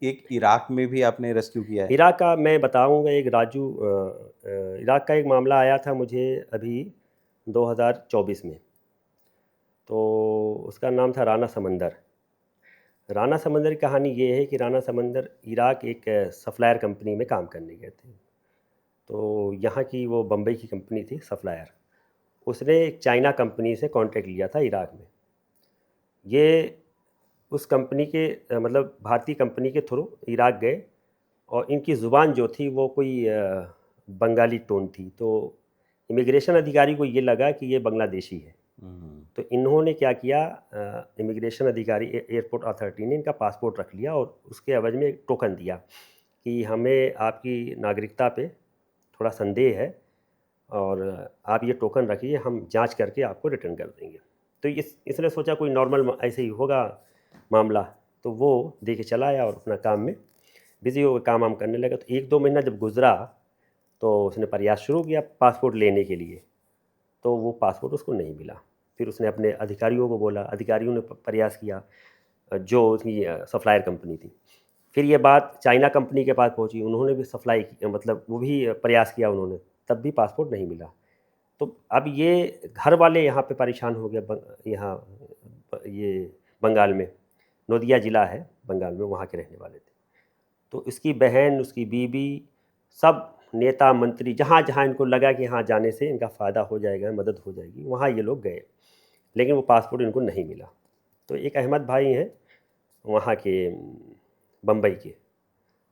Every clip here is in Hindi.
एक इराक में भी आपने रेस्क्यू किया है? इराक का मैं बताऊंगा, एक इराक का एक मामला आया था मुझे अभी 2024 में। तो उसका नाम था राना समंदर। राना समंदर की कहानी ये है कि राना समंदर इराक एक सप्लायर कंपनी में काम करने गए थे। तो यहाँ की वो बम्बई की कंपनी थी सप्लायर। उसने एक चाइना कंपनी से कॉन्ट्रैक्ट लिया था इराक में। ये उस कंपनी के मतलब भारतीय कंपनी के थ्रू इराक गए, और इनकी ज़ुबान जो थी वो कोई बंगाली टोन थी। तो इमिग्रेशन अधिकारी को ये लगा कि ये बांग्लादेशी है। तो इन्होंने क्या किया, इमिग्रेशन अधिकारी एयरपोर्ट अथॉरिटी ने इनका पासपोर्ट रख लिया और उसके एवज में एक टोकन दिया कि हमें आपकी नागरिकता पे थोड़ा संदेह है और आप ये टोकन रखिए, हम जांच करके आपको रिटर्न कर देंगे। तो इसने सोचा कोई नॉर्मल ऐसे ही होगा मामला, तो वो दे के चला आया और अपना काम में बिज़ी हो काम वाम करने लगा। तो 1-2 महीना जब गुजरा तो उसने प्रयास शुरू किया पासपोर्ट लेने के लिए, तो वो पासपोर्ट उसको नहीं मिला। फिर उसने अपने अधिकारियों को बोला, अधिकारियों ने प्रयास किया, जो उसकी सप्लायर कंपनी थी। फिर ये बात चाइना कंपनी के पास पहुंची, उन्होंने भी सप्लाई की, मतलब वो भी प्रयास किया उन्होंने, तब भी पासपोर्ट नहीं मिला। तो अब ये घर वाले यहाँ पे परेशान हो गए, यहाँ ये बंगाल में, नोदिया ज़िला है बंगाल में, वहाँ के रहने वाले थे। तो इसकी बहन, उसकी बीवी, सब नेता मंत्री जहाँ जहाँ इनको लगा कि यहाँ जाने से इनका फ़ायदा हो जाएगा, मदद हो जाएगी, वहाँ ये लोग गए, लेकिन वो पासपोर्ट इनको नहीं मिला। तो एक अहमद भाई हैं वहाँ के, बम्बई के,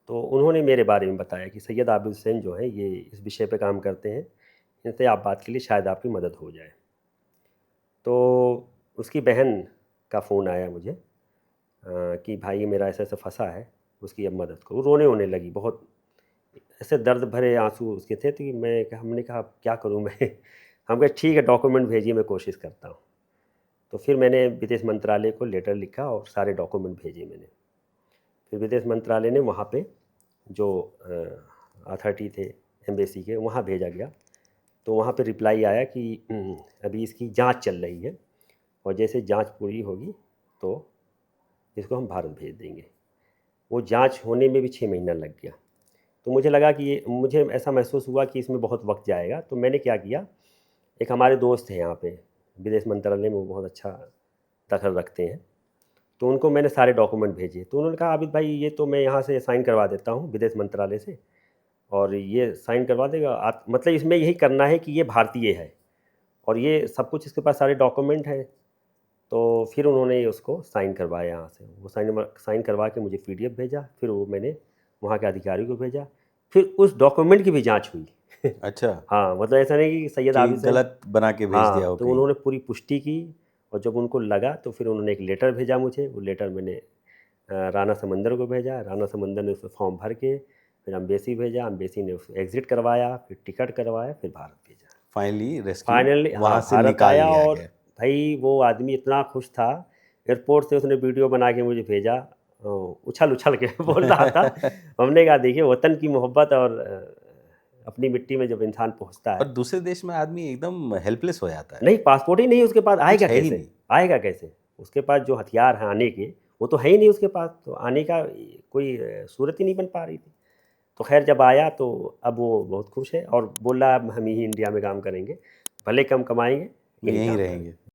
तो उन्होंने मेरे बारे में बताया कि सैयद आबिद हुसैन जो है ये इस विषय पे काम करते हैं, इनसे आप बात के लिए शायद आपकी मदद हो जाए। तो उसकी बहन का फ़ोन आया मुझे कि भाई मेरा ऐसा ऐसा फंसा है, उसकी अब मदद करो। रोने होने लगी, बहुत ऐसे दर्द भरे आंसू उसके थे। तो हमने कहा क्या करूं मैं हम कहा ठीक है, डॉक्यूमेंट भेजिए, मैं कोशिश करता हूं। तो फिर मैंने विदेश मंत्रालय को लेटर लिखा और सारे डॉक्यूमेंट भेजे मैंने। फिर विदेश मंत्रालय ने वहाँ पे जो अथॉरिटी थे एम्बेसी के, वहाँ भेजा गया। तो वहाँ पे रिप्लाई आया कि अभी इसकी जांच चल रही है और जैसे जांच पूरी होगी तो इसको हम भारत भेज देंगे। वो जांच होने में भी 6 महीना लग गया। तो मुझे लगा कि ये, मुझे ऐसा महसूस हुआ कि इसमें बहुत वक्त जाएगा। तो मैंने क्या किया, एक हमारे दोस्त हैं यहाँ पे विदेश मंत्रालय में, वो बहुत अच्छा दखल रखते हैं, तो उनको मैंने सारे डॉक्यूमेंट भेजे। तो उन्होंने कहा आबिद भाई ये तो मैं यहाँ से साइन करवा देता हूँ विदेश मंत्रालय से, और ये साइन करवा देगा आप, मतलब इसमें यही करना है कि ये भारतीय है और ये सब कुछ इसके पास सारे डॉक्यूमेंट हैं। तो फिर उन्होंने उसको साइन करवाया यहाँ से, वो साइन करवा के मुझे PDF भेजा। फिर वो मैंने वहाँ के अधिकारी को भेजा, फिर उस डॉक्यूमेंट की भी जांच हुई अच्छा, हाँ, मतलब ऐसा नहीं कि सैयद कि आबिद हुसैन, गलत बना के भेज दिया हाँ, हो तो कहीं। उन्होंने पूरी पुष्टि की। और जब उनको लगा तो फिर उन्होंने एक लेटर भेजा मुझे। वो लेटर मैंने राना समंदर को भेजा, राना समंदर ने उसमें फॉर्म भर के फिर अम्बेसी भेजा, अम्बेसी ने उसको एग्ज़िट करवाया, फिर टिकट करवाया, फिर भारत भेजा। फाइनली रेस्क्यू फाइनली हाँ, वहाँ से भारत निकाल आया। लिया और गया। भाई वो आदमी इतना खुश था, एयरपोर्ट से उसने वीडियो बना के मुझे भेजा, उछल उछल के बोल रहा था। हमने कहा देखिए वतन की मोहब्बत और अपनी मिट्टी में जब इंसान पहुंचता और है। दूसरे देश में आदमी एकदम हेल्पलेस हो जाता है, नहीं, पासपोर्ट ही नहीं उसके पास, कुछ आएगा है ही कैसे? नहीं। आएगा कैसे? उसके पास जो हथियार हैं आने के, वो तो है ही नहीं उसके पास, तो आने का कोई सूरत ही नहीं बन पा रही थी। तो खैर जब आया तो अब वो बहुत खुश है और बोल रहा है अब हम ही इंडिया में काम करेंगे, भले कम कमाएँगे, यहीं यहीं काम रहेंगे। करेंगे।